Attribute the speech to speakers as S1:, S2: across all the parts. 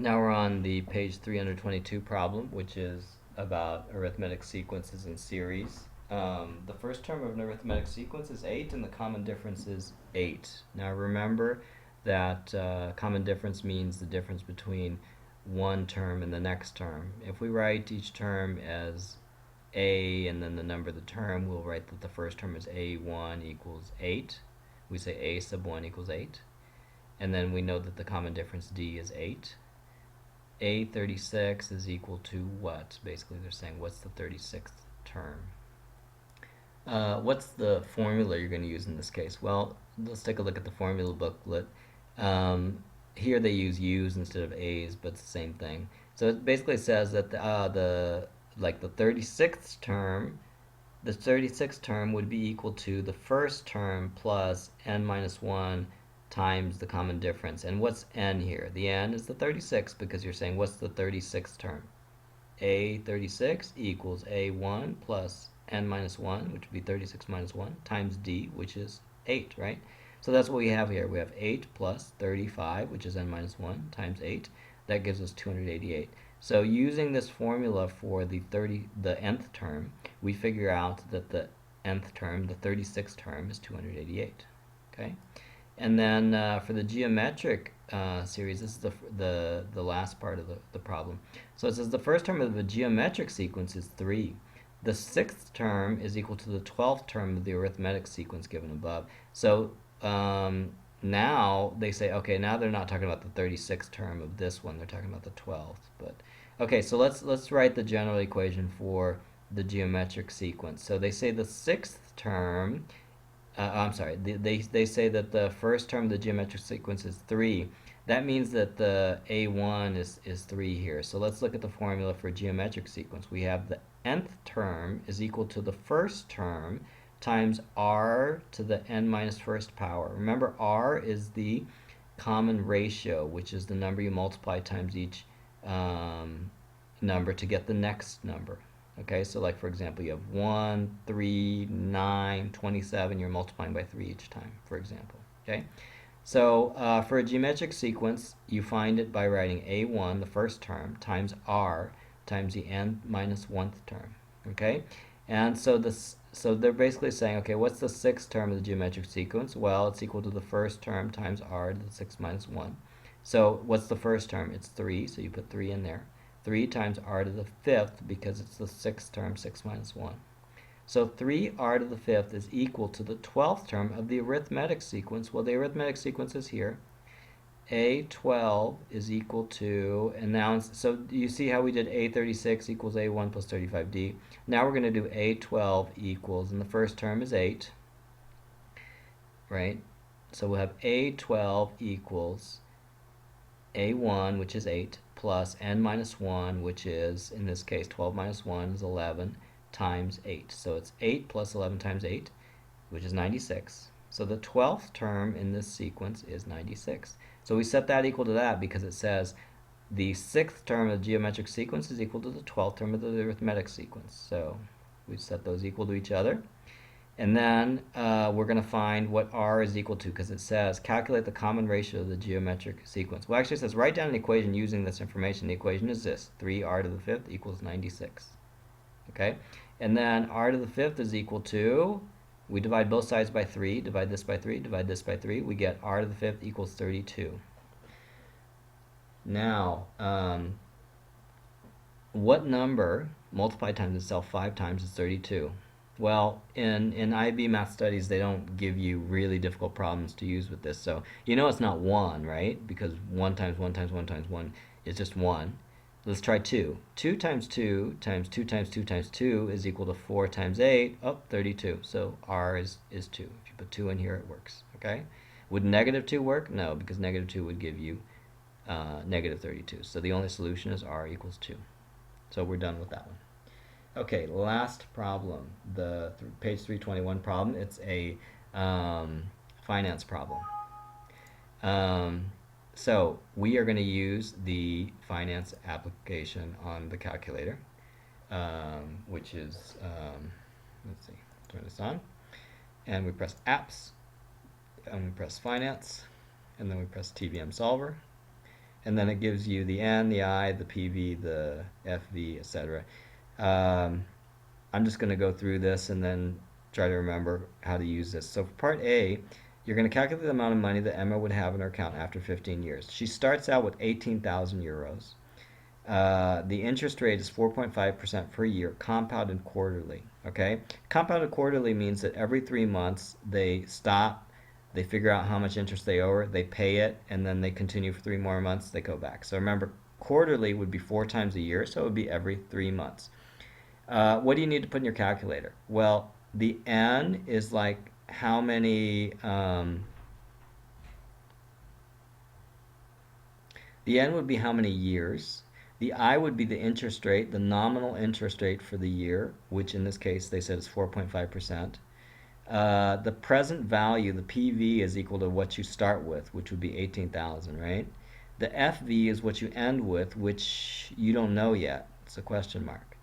S1: Now we're on the page 322 problem, which is about arithmetic sequences in series. The first term of an arithmetic sequence is 8, and the common difference is 8. Now remember that common difference means the difference between one term and the next term. If we write each term as a and then the number of the term, we'll write that the first term is a1 equals 8. We say a sub 1 equals 8. And then we know that the common difference d is 8. A36 is equal to what? Basically, they're saying, what's the 36th term? What's the formula you're going to use in this case? Well, let's take a look at the formula booklet. Here they use U's instead of A's, but it's the same thing. So it basically says that the 36th term would be equal to the first term plus n minus 1 times the common difference. And what's n here? The n is the 36 because you're saying what's the 36th term? A36 equals a1 plus n minus 1, which would be 36 minus 1, times d, which is 8, right? So that's what we have here. We have 8 plus 35, which is n minus 1, times 8. That gives us 288. So using this formula for the nth term, we figure out that the nth term, the 36th term, is 288. Okay? And then for the geometric series, this is the last part of the problem. So it says the first term of the geometric sequence is 3. The sixth term is equal to the 12th term of the arithmetic sequence given above. So now they say, okay, now they're not talking about the 36th term of this one, they're talking about the 12th. But okay, so let's write the general equation for the geometric sequence. So they say the sixth term, I'm sorry, they say that the first term of the geometric sequence is 3. That means that the a1 is 3 here. So let's look at the formula for geometric sequence. We have the nth term is equal to the first term times r to the n minus first power. Remember, r is the common ratio, which is the number you multiply times each number to get the next number. Okay, so like for example, you have 1, 3, 9, 27. You're multiplying by 3 each time, for example. Okay, so for a geometric sequence, you find it by writing a1, the first term, times r times the n minus 1th term. Okay, and so they're basically saying, okay, what's the sixth term of the geometric sequence? Well, it's equal to the first term times r to the 6 minus 1. So what's the first term? It's 3, so you put 3 in there. 3 times r to the 5th, because it's the sixth term, 6 minus 1. So 3r to the 5th is equal to the 12th term of the arithmetic sequence. Well, the arithmetic sequence is here. A12 is equal to, and now, so you see how we did A36 equals A1 plus 35D. Now we're going to do A12 equals, and the first term is 8, right? So we'll have A12 equals A1, which is 8, plus n minus 1, which is, in this case, 12 minus 1 is 11, times 8. So it's 8 plus 11 times 8, which is 96. So the 12th term in this sequence is 96. So we set that equal to that because it says the sixth term of the geometric sequence is equal to the 12th term of the arithmetic sequence. So we set those equal to each other. And then we're going to find what r is equal to, because it says calculate the common ratio of the geometric sequence. Well, actually it says write down an equation using this information. The equation is this: 3r to the 5th equals 96. Okay? And then r to the 5th is equal to, we divide both sides by 3, divide this by 3, divide this by 3, we get r to the 5th equals 32. Now, what number multiplied times itself 5 times is 32? Well, in IB Math Studies, they don't give you really difficult problems to use with this. So you know it's not 1, right? Because 1 times 1 times 1 times 1 is just 1. Let's try 2. 2 times 2 times 2 times 2 times 2 is equal to 4 times 8. Oh, 32. So r is 2. If you put 2 in here, it works. Okay? Would negative 2 work? No, because negative 2 would give you negative 32. So the only solution is r equals 2. So we're done with that one. Okay, last problem, the page 321 problem. It's a finance problem. So we are going to use the finance application on the calculator, which is, let's see, turn this on, and we press apps, and we press finance, and then we press TVM solver, and then it gives you the n, the I, the PV, the FV, etc. Um, I'm just going to go through this and then try to remember how to use this. So for part A, you're going to calculate the amount of money that Emma would have in her account after 15 years. She starts out with 18,000 euros. The interest rate is 4.5% per year, compounded quarterly. Okay? Compounded quarterly means that every 3 months they stop, they figure out how much interest they owe her, they pay it, and then they continue for 3 more months, they go back. So remember, quarterly would be 4 times a year, so it would be every 3 months. What do you need to put in your calculator? Well, the n is like how many, the n would be how many years. The I would be the interest rate, the nominal interest rate for the year, which in this case they said is 4.5%. The present value, the PV, is equal to what you start with, which would be 18,000, right? The FV is what you end with, which you don't know yet. It's a question mark.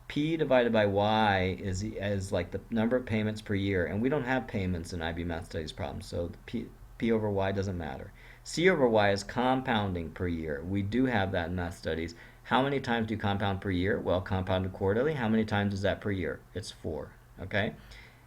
S1: P divided by Y is like the number of payments per year, and we don't have payments in IB Math Studies problems, so P over Y doesn't matter. C over Y is compounding per year. We do have that in Math Studies. How many times do you compound per year? Well, compounded quarterly. How many times is that per year? It's 4, okay?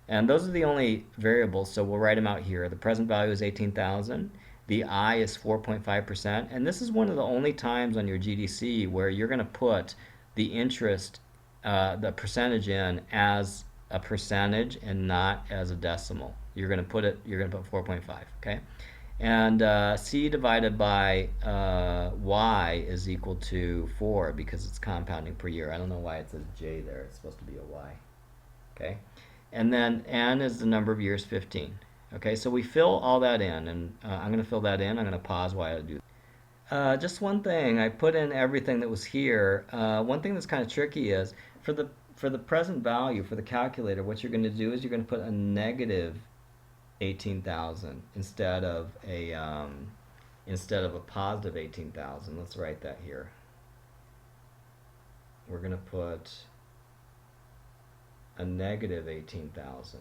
S1: And those are the only variables, so we'll write them out here. The present value is 18,000. The I is 4.5%, and this is one of the only times on your GDC where you're going to put the interest, the percentage in as a percentage and not as a decimal. You're going to put 4.5, okay? And C divided by Y is equal to 4 because it's compounding per year. I don't know why it says J there. It's supposed to be a Y, okay? And then N is the number of years, 15. Okay, so we fill all that in, and I'm going to fill that in. I'm going to pause while I do that. Just one thing, I put in everything that was here. One thing that's kind of tricky is for the present value for the calculator, what you're going to do is you're going to put a negative 18,000 instead of a positive 18,000. Let's write that here. We're going to put a negative 18,000.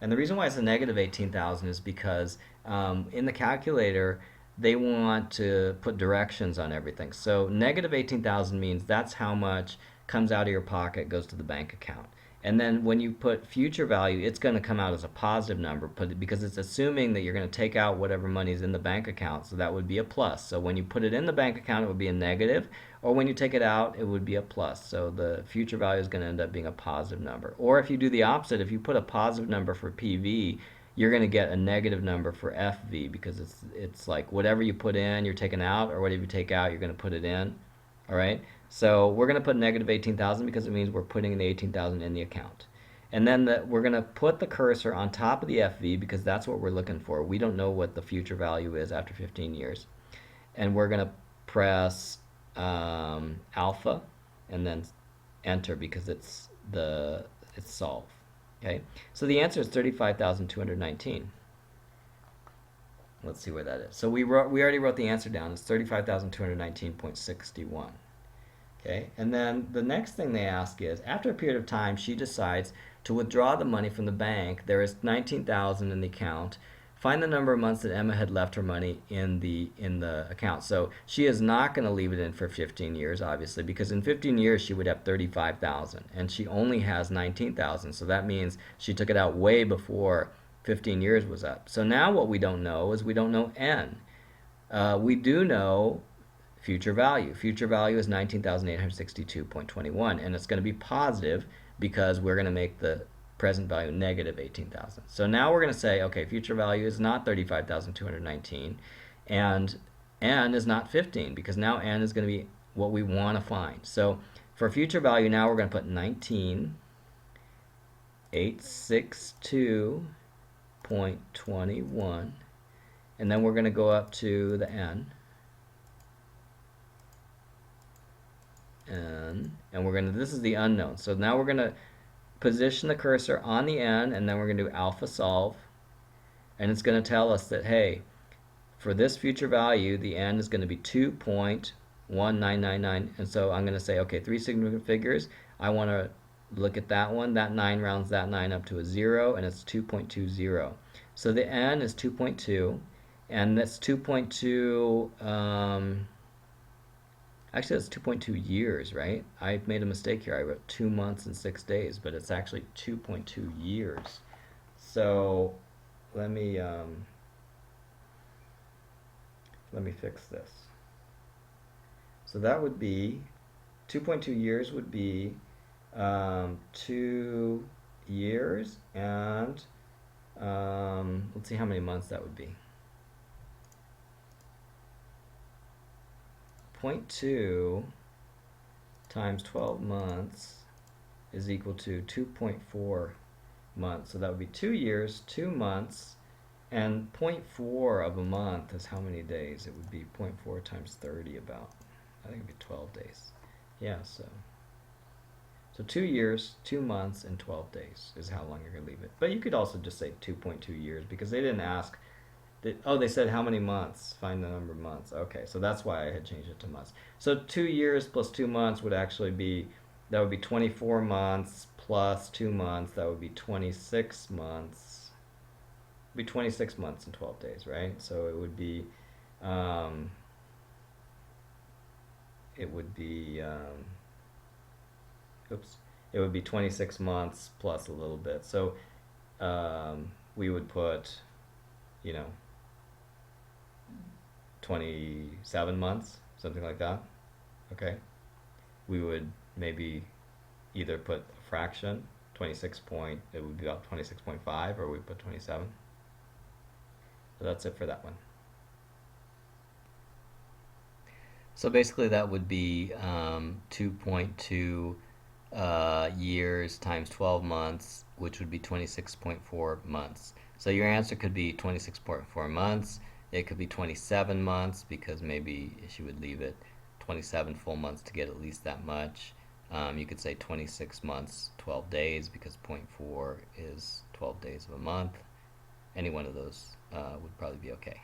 S1: And the reason why it's a negative 18,000 is because in the calculator, they want to put directions on everything. So negative 18,000 means that's how much comes out of your pocket, goes to the bank account. And then when you put future value, it's going to come out as a positive number because it's assuming that you're going to take out whatever money is in the bank account. So that would be a plus. So when you put it in the bank account, it would be a negative. Or when you take it out, it would be a plus. So the future value is going to end up being a positive number. Or if you do the opposite, if you put a positive number for PV, you're going to get a negative number for FV because it's like whatever you put in, you're taking out, or whatever you take out, you're going to put it in. All right? So we're going to put negative 18,000 because it means we're putting the 18,000 in the account. And then we're going to put the cursor on top of the FV because that's what we're looking for. We don't know what the future value is after 15 years. And we're going to press alpha and then enter because it's solve. Okay? So the answer is 35,219. Let's see where that is. So we already wrote the answer down. It's 35,219.61. Okay, and then the next thing they ask is, after a period of time, she decides to withdraw the money from the bank. There is 19,000 in the account. Find the number of months that Emma had left her money in the account. So she is not going to leave it in for 15 years, obviously, because in 15 years she would have 35,000, and she only has 19,000. So that means she took it out way before 15 years was up. So now what we don't know is we don't know N. We do know future value. Future value is 19,862.21, and it's going to be positive because we're going to make the present value negative 18,000. So now we're going to say, okay, future value is not 35,219, and N is not 15 because now N is going to be what we want to find. So for future value, now we're going to put 19,862.21, and then we're going to go up to the N. And we're going to, this is the unknown. So now we're going to position the cursor on the N, and then we're going to do alpha solve. And it's going to tell us that, hey, for this future value, the N is going to be 2.1999. And so I'm going to say, okay, 3 significant figures. I want to look at that one. That 9 rounds that 9 up to a 0, and it's 2.20. So the N is 2.2, and that's 2.2... Actually, that's 2.2 years, right? I made a mistake here. I wrote 2 months and 6 days, but it's actually 2.2 years. So let me um, let me fix this. So that would be 2.2 years would be 2 years and let's see how many months that would be. Point 0.2 times 12 months is equal to 2.4 months. So that would be 2 years, 2 months, and zero point 0.4 of a month is how many days? It would be zero point 0.4 times 30 about. I think it would be 12 days. Yeah, so 2 years, 2 months, and 12 days is how long you're going to leave it. But you could also just say 2.2 years because they didn't ask. Oh, they said how many months? Find the number of months. Okay, so that's why I had changed it to months. So 2 years plus 2 months would actually be, that would be 24 months plus 2 months. That would be 26 months. It would be 26 months and 12 days, right? So um, it would be, oops, it would be 26 months plus a little bit. So we would put, you know, 27 months, something like that. Okay. We would maybe either put a fraction, 26 point, it would be about 26.5, or we put 27. So that's it for that one. So basically, that would be 2.2 years times 12 months, which would be 26.4 months. So your answer could be 26.4 months. It could be 27 months because maybe she would leave it 27 full months to get at least that much. You could say 26 months, 12 days because zero point 0.4 is 12 days of a month. Any one of those would probably be okay.